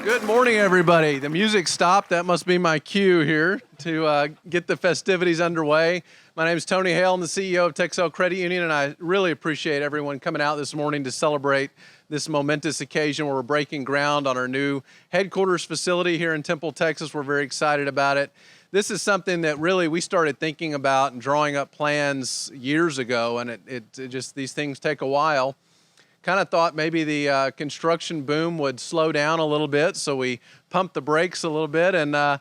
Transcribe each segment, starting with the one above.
Good morning, everybody. The music stopped. That must be my cue here to get the festivities underway. My name is Tony Hale. I'm the CEO of Texell Credit Union, and I really appreciate everyone coming out this morning to celebrate this momentous occasion where we're breaking ground on our new headquarters facility here in Temple, Texas. We're very excited about it. This is something that really we started thinking about and drawing up plans years ago, and it just, these things take a while. Kind of thought maybe the construction boom would slow down a little bit, so we pumped the brakes a little bit, and no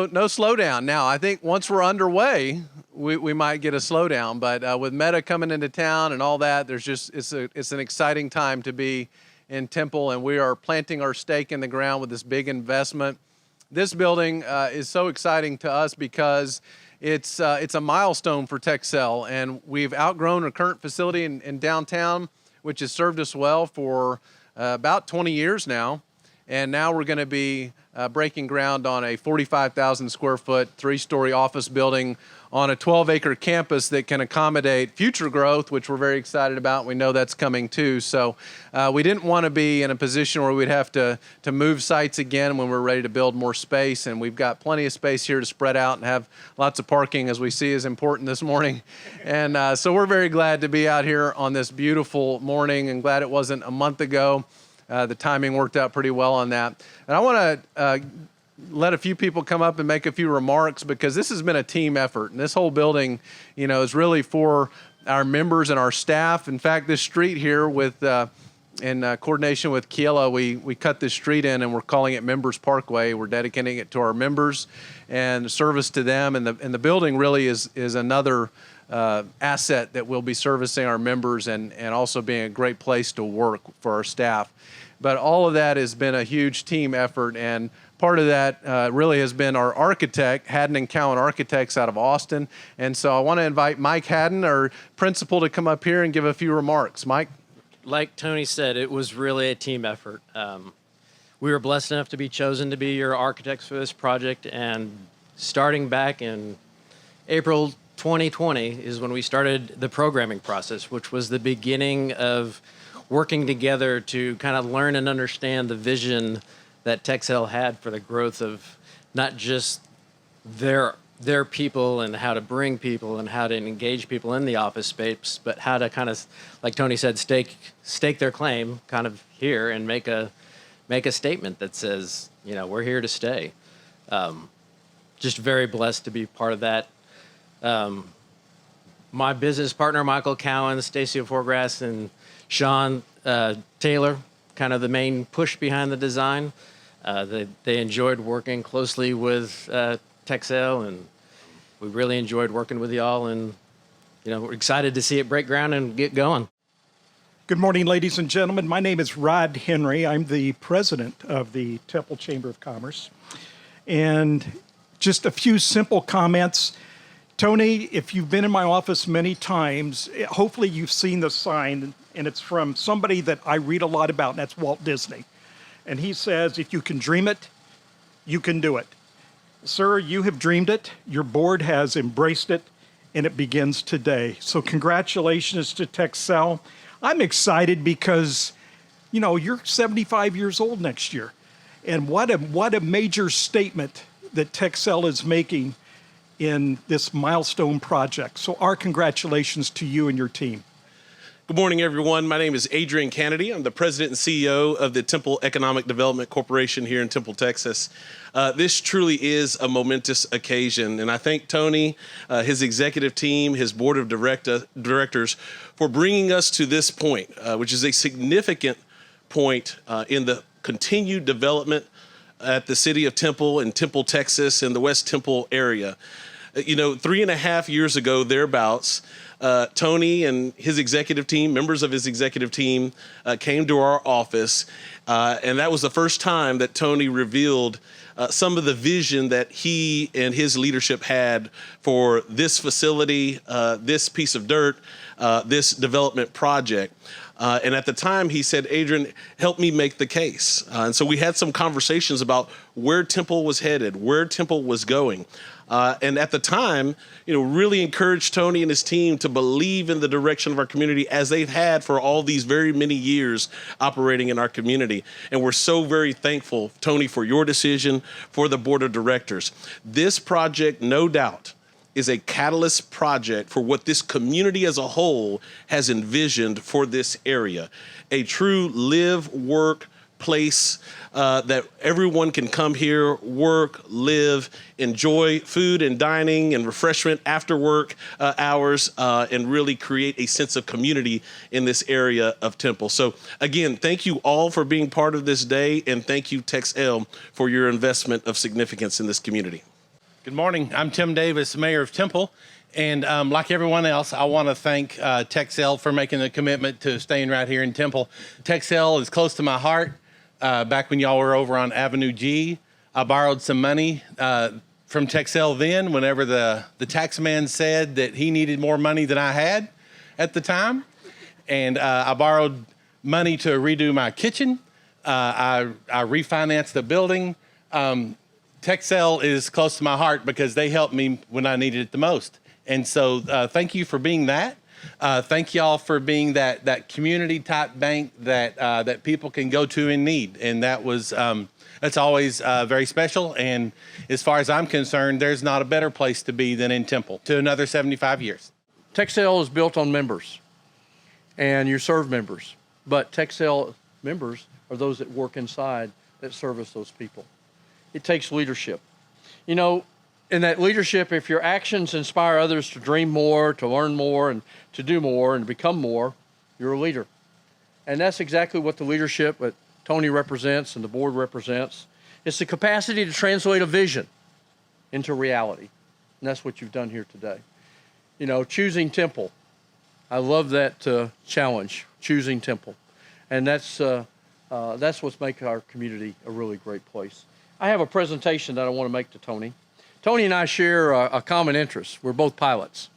slowdown. Now, I think once we're underway, we might get a slowdown, but with Meta coming into town and all that, there's just it's an exciting time to be in Temple, and we are planting our stake in the ground with this big investment. This building is so exciting to us because it's a milestone for Texell, and we've outgrown our current facility in downtown, which has served us well for about 20 years now. And now we're going to be breaking ground on a 45,000 square foot, 3-story office building on a 12-acre campus that can accommodate future growth, which we're very excited about. We know that's coming too. So we didn't want to be in a position where we'd have to move sites again when we're ready to build more space. And we've got plenty of space here to spread out and have lots of parking, as we see is important this morning. And so we're very glad to be out here on this beautiful morning, and glad it wasn't a month ago. The timing worked out pretty well on that. And I want to let a few people come up and make a few remarks, because this has been a team effort. And this whole building, you know, is really for our members and our staff. In fact, this street here in coordination with Hale, we cut this street in and we're calling it Members Parkway. We're dedicating it to our members and service to them. And the building really is another asset that will be servicing our members and also being a great place to work for our staff. But all of that has been a huge team effort, and part of that really has been our architect, Haddon Cowan Architects out of Austin. And so I want to invite Mike Haddon, our principal, to come up here and give a few remarks. Mike? Like Tony said, it was really a team effort. We were blessed enough to be chosen to be your architects for this project, and starting back in April 2020 is when we started the programming process, which was the beginning of working together to kind of learn and understand the vision that Texell had for the growth of not just their people and how to bring people and how to engage people in the office space, but how to kind of, like Tony said, stake their claim kind of here and make a statement that says, you know, we're here to stay. Just very blessed to be part of that. My business partner, Michael Cowan, Stacy Forgrass, and Sean Taylor, kind of the main push behind the design. They enjoyed working closely with Texell, and we really enjoyed working with y'all, and you know, we're excited to see it break ground and get going. Good morning, ladies and gentlemen. My name is Rod Henry. I'm the president of the Temple Chamber of Commerce. And just a few simple comments. Tony, if you've been in my office many times, hopefully you've seen the sign, and it's from somebody that I read a lot about, and that's Walt Disney. And he says, if you can dream it, you can do it. Sir, you have dreamed it, your board has embraced it, and it begins today. So congratulations to Texell. I'm excited because, you know, you're 75 years old next year. And what a major statement that Texell is making in this milestone project. So our congratulations to you and your team. Good morning, everyone. My name is Adrian Cannady. I'm the president and CEO of the Temple Economic Development Corporation here in Temple, Texas. This truly is a momentous occasion, and I thank Tony, his executive team, his board of directors for bringing us to this point, which is a significant point in the continued development at the city of Temple and Temple, Texas, and the West Temple area. You know, 3.5 years ago, thereabouts, Tony and his executive team, members of his executive team, came to our office, and that was the first time that Tony revealed some of the vision that he and his leadership had for this facility, this piece of dirt, this development project. And at the time, he said, Adrian, help me make the case. And so we had some conversations about where Temple was headed, where Temple was going. And at the time, really encouraged Tony and his team to believe in the direction of our community as they've had for all these very many years operating in our community. And we're so very thankful, Tony, for your decision, for the board of directors. This project, no doubt, is a catalyst project for what this community as a whole has envisioned for this area. A true live, work place that everyone can come here, work, live, enjoy food and dining and refreshment after work hours, and really create a sense of community in this area of Temple. So again, thank you all for being part of this day, and thank you, Texell, for your investment of significance in this community. Good morning. I'm Tim Davis, Mayor of Temple. And like everyone else, I want to thank Texell for making the commitment to staying right here in Temple. Texell is close to my heart. Back when y'all were over on Avenue G, I borrowed some money from Texell then whenever the tax man said that he needed more money than I had at the time. And I borrowed money to redo my kitchen. I refinanced the building. Texell is close to my heart because they helped me when I needed it the most. And so thank you for being that. Thank y'all for being that community type bank that people can go to in need. And that's always very special. And as far as I'm concerned, there's not a better place to be than in Temple to another 75 years. Texell is built on members, and you serve members. But Texell members are those that work inside that service those people. It takes leadership. In that leadership, if your actions inspire others to dream more, to learn more, and to do more, and to become more, you're a leader. And that's exactly what the leadership that Tony represents and the board represents. It's the capacity to translate a vision into reality. And that's what you've done here today. Choosing Temple. I love that challenge, choosing Temple. And that's what's making our community a really great place. I have a presentation that I want to make to Tony. Tony and I share a common interest. We're both pilots,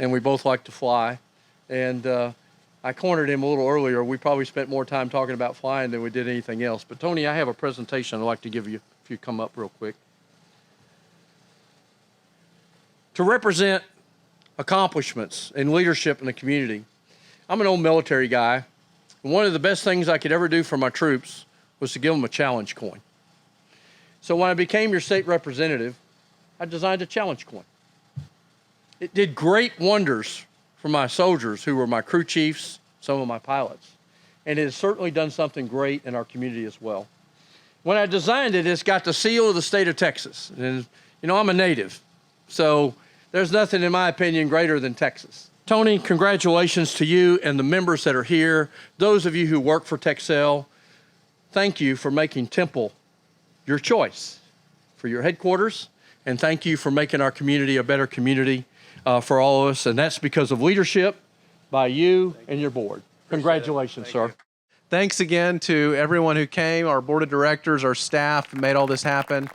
and we both like to fly. And I cornered him a little earlier. We probably spent more time talking about flying than we did anything else. But Tony, I have a presentation I'd like to give you if you come up real quick. To represent accomplishments and leadership in the community, I'm an old military guy. And one of the best things I could ever do for my troops was to give them a challenge coin. So when I became your state representative, I designed a challenge coin. It did great wonders for my soldiers who were my crew chiefs, some of my pilots. And it has certainly done something great in our community as well. When I designed it, it's got the seal of the state of Texas. And, I'm a native, so there's nothing, in my opinion, greater than Texas. Tony, congratulations to you and the members that are here. Those of you who work for Texell, thank you for making Temple your choice for your headquarters. And thank you for making our community a better community for all of us. And that's because of leadership by you and your board. Congratulations, sir. Thanks again to everyone who came, our board of directors, our staff, who made all this happen.